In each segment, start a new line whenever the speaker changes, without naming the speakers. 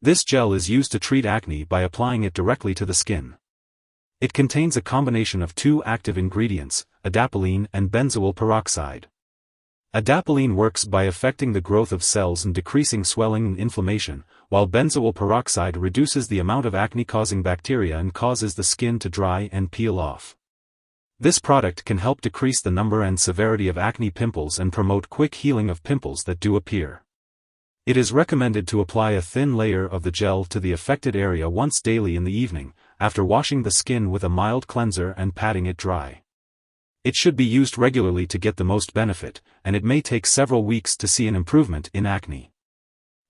This gel is used to treat acne by applying it directly to the skin. It contains a combination of two active ingredients, adapalene and benzoyl peroxide. Adapalene works by affecting the growth of cells and decreasing swelling and inflammation, while benzoyl peroxide reduces the amount of acne-causing bacteria and causes the skin to dry and peel off. This product can help decrease the number and severity of acne pimples and promote quick healing of pimples that do appear. It is recommended to apply a thin layer of the gel to the affected area once daily in the evening, after washing the skin with a mild cleanser and patting it dry. It should be used regularly to get the most benefit, and it may take several weeks to see an improvement in acne.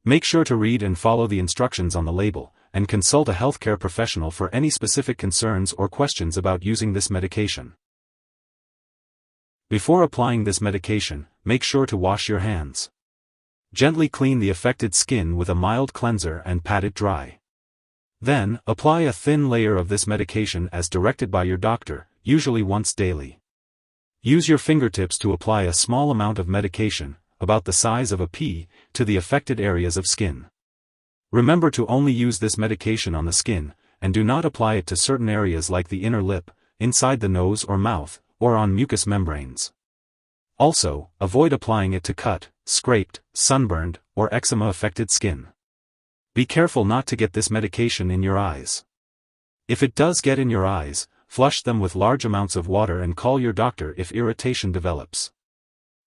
Make sure to read and follow the instructions on the label, and consult a healthcare professional for any specific concerns or questions about using this medication. Before applying this medication, make sure to wash your hands. Gently clean the affected skin with a mild cleanser and pat it dry. Then, apply a thin layer of this medication as directed by your doctor, usually once daily. Use your fingertips to apply a small amount of medication, about the size of a pea, to the affected areas of skin. Remember to only use this medication on the skin, and do not apply it to certain areas like the inner lip, inside the nose or mouth, or on mucous membranes. Also, avoid applying it to cut, scraped, sunburned, or eczema-affected skin. Be careful not to get this medication in your eyes. If it does get in your eyes, flush them with large amounts of water and call your doctor if irritation develops.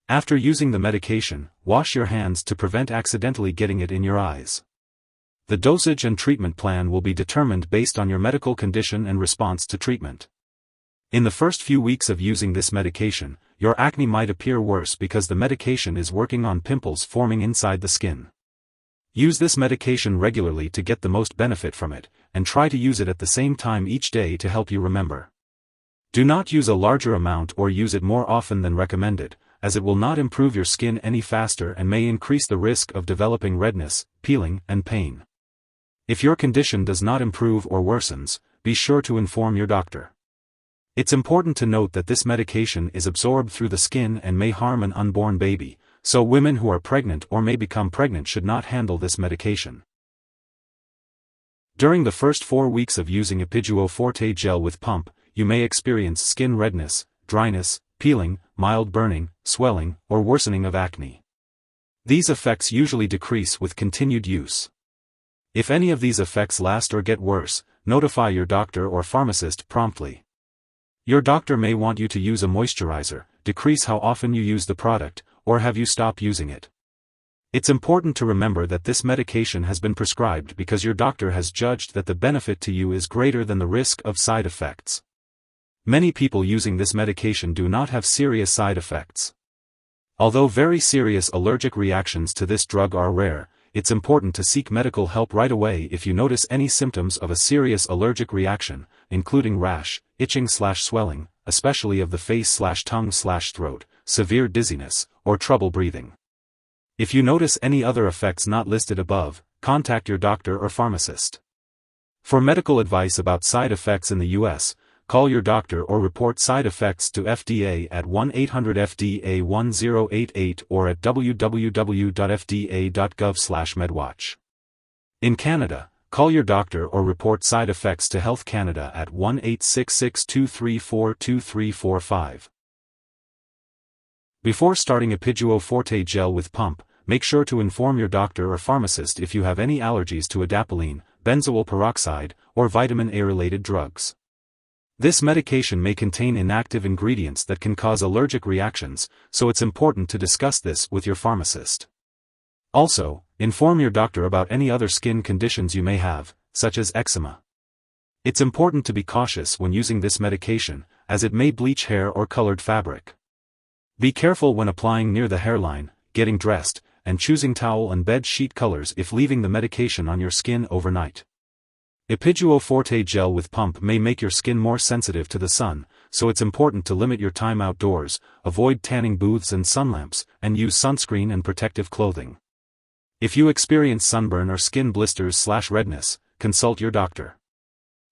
After using the medication, wash your hands to prevent accidentally getting it in your eyes. The dosage and treatment plan will be determined based on your medical condition and response to treatment. In the first few weeks of using this medication, your acne might appear worse because the medication is working on pimples forming inside the skin. Use this medication regularly to get the most benefit from it, and try to use it at the same time each day to help you remember. Do not use a larger amount or use it more often than recommended, as it will not improve your skin any faster and may increase the risk of developing redness, peeling, and pain. If your condition does not improve or worsens, be sure to inform your doctor. It's important to note that this medication is absorbed through the skin and may harm an unborn baby, so women who are pregnant or may become pregnant should not handle this medication. During the first 4 weeks of using Epiduo Forte gel with pump, you may experience skin redness, dryness, peeling, mild burning, swelling, or worsening of acne. These effects usually decrease with continued use. If any of these effects last or get worse, notify your doctor or pharmacist promptly. Your doctor may want you to use a moisturizer, decrease how often you use the product, or have you stop using it. It's important to remember that this medication has been prescribed because your doctor has judged that the benefit to you is greater than the risk of side effects. Many people using this medication do not have serious side effects. Although very serious allergic reactions to this drug are rare, it's important to seek medical help right away if you notice any symptoms of a serious allergic reaction, including rash, itching/swelling, especially of the face/tongue/throat, severe dizziness, or trouble breathing. If you notice any other effects not listed above, contact your doctor or pharmacist. For medical advice about side effects in the U.S., call your doctor or report side effects to FDA at 1-800-FDA-1088 or at www.fda.gov/medwatch. In Canada, call your doctor or report side effects to Health Canada at 1-866-234-2345. Before starting Epiduo Forte gel with pump, make sure to inform your doctor or pharmacist if you have any allergies to adapalene, benzoyl peroxide, or vitamin A-related drugs. This medication may contain inactive ingredients that can cause allergic reactions, so it's important to discuss this with your pharmacist. Also, inform your doctor about any other skin conditions you may have, such as eczema. It's important to be cautious when using this medication, as it may bleach hair or colored fabric. Be careful when applying near the hairline, getting dressed, and choosing towel and bed sheet colors if leaving the medication on your skin overnight. Epiduo Forte gel with pump may make your skin more sensitive to the sun, so it's important to limit your time outdoors, avoid tanning booths and sun lamps, and use sunscreen and protective clothing. If you experience sunburn or skin blisters/redness, consult your doctor.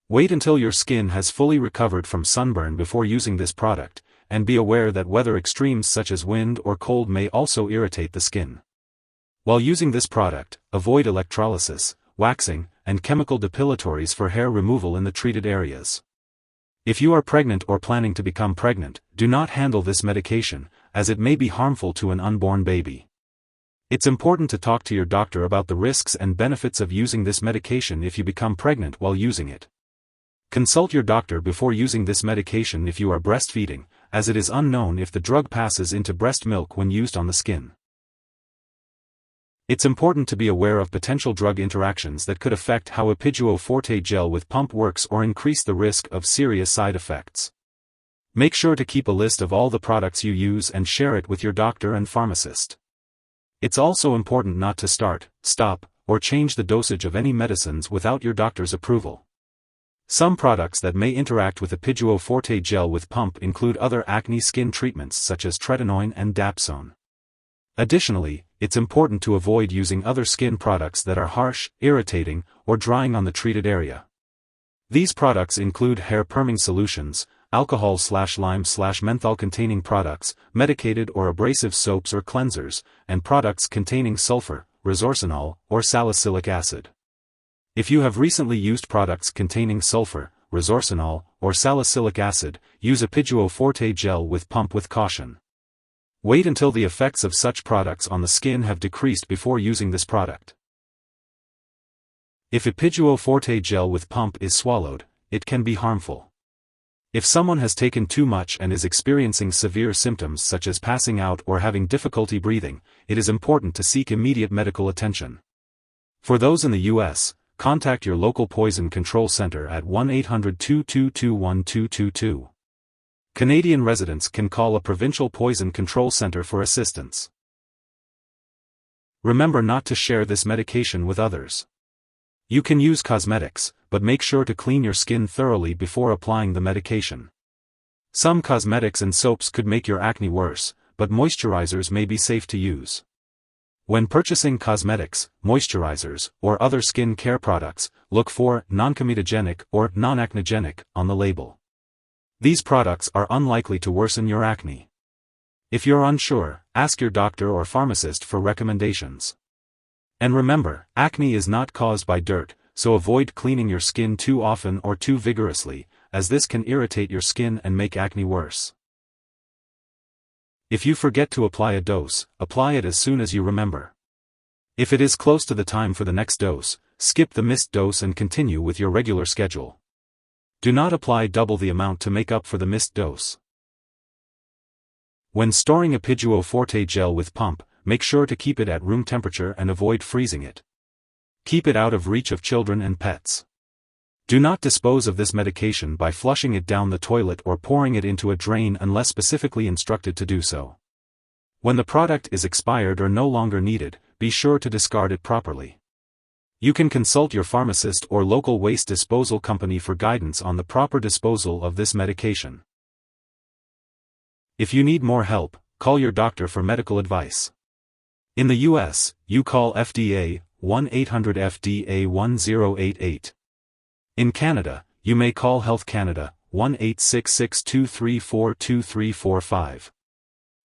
Wait until your skin has fully recovered from sunburn before using this product, and be aware that weather extremes such as wind or cold may also irritate the skin. While using this product, avoid electrolysis, waxing, and chemical depilatories for hair removal in the treated areas. If you are pregnant or planning to become pregnant, do not handle this medication, as it may be harmful to an unborn baby. It's important to talk to your doctor about the risks and benefits of using this medication if you become pregnant while using it. Consult your doctor before using this medication if you are breastfeeding, as it is unknown if the drug passes into breast milk when used on the skin. It's important to be aware of potential drug interactions that could affect how Epiduo Forte gel with pump works or increase the risk of serious side effects. Make sure to keep a list of all the products you use and share it with your doctor and pharmacist. It's also important not to start, stop, or change the dosage of any medicines without your doctor's approval. Some products that may interact with Epiduo Forte gel with pump include other acne skin treatments such as tretinoin and dapsone. Additionally, it's important to avoid using other skin products that are harsh, irritating, or drying on the treated area. These products include hair perming solutions, alcohol/lime/menthol containing products, medicated or abrasive soaps or cleansers, and products containing sulfur, resorcinol, or salicylic acid. If you have recently used products containing sulfur, resorcinol, or salicylic acid, use Epiduo Forte gel with pump with caution. Wait until the effects of such products on the skin have decreased before using this product. If Epiduo Forte gel with pump is swallowed, it can be harmful. If someone has taken too much and is experiencing severe symptoms such as passing out or having difficulty breathing, it is important to seek immediate medical attention. For those in the U.S., contact your local poison control center at 1-800-222-1222. Canadian residents can call a provincial poison control center for assistance. Remember not to share this medication with others. You can use cosmetics, but make sure to clean your skin thoroughly before applying the medication. Some cosmetics and soaps could make your acne worse, but moisturizers may be safe to use. When purchasing cosmetics, moisturizers, or other skin care products, look for non-comedogenic or non-acnogenic on the label. These products are unlikely to worsen your acne. If you're unsure, ask your doctor or pharmacist for recommendations. And remember, acne is not caused by dirt, so avoid cleaning your skin too often or too vigorously, as this can irritate your skin and make acne worse. If you forget to apply a dose, apply it as soon as you remember. If it is close to the time for the next dose, skip the missed dose and continue with your regular schedule. Do not apply double the amount to make up for the missed dose. When storing Epiduo Forte gel with pump, make sure to keep it at room temperature and avoid freezing it. Keep it out of reach of children and pets. Do not dispose of this medication by flushing it down the toilet or pouring it into a drain unless specifically instructed to do so. When the product is expired or no longer needed, be sure to discard it properly. You can consult your pharmacist or local waste disposal company for guidance on the proper disposal of this medication. If you need more help, call your doctor for medical advice. In the U.S., you call FDA, 1-800-FDA-1088. In Canada, you may call Health Canada, 1-866-234-2345.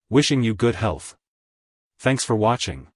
Wishing you good health. Thanks for watching.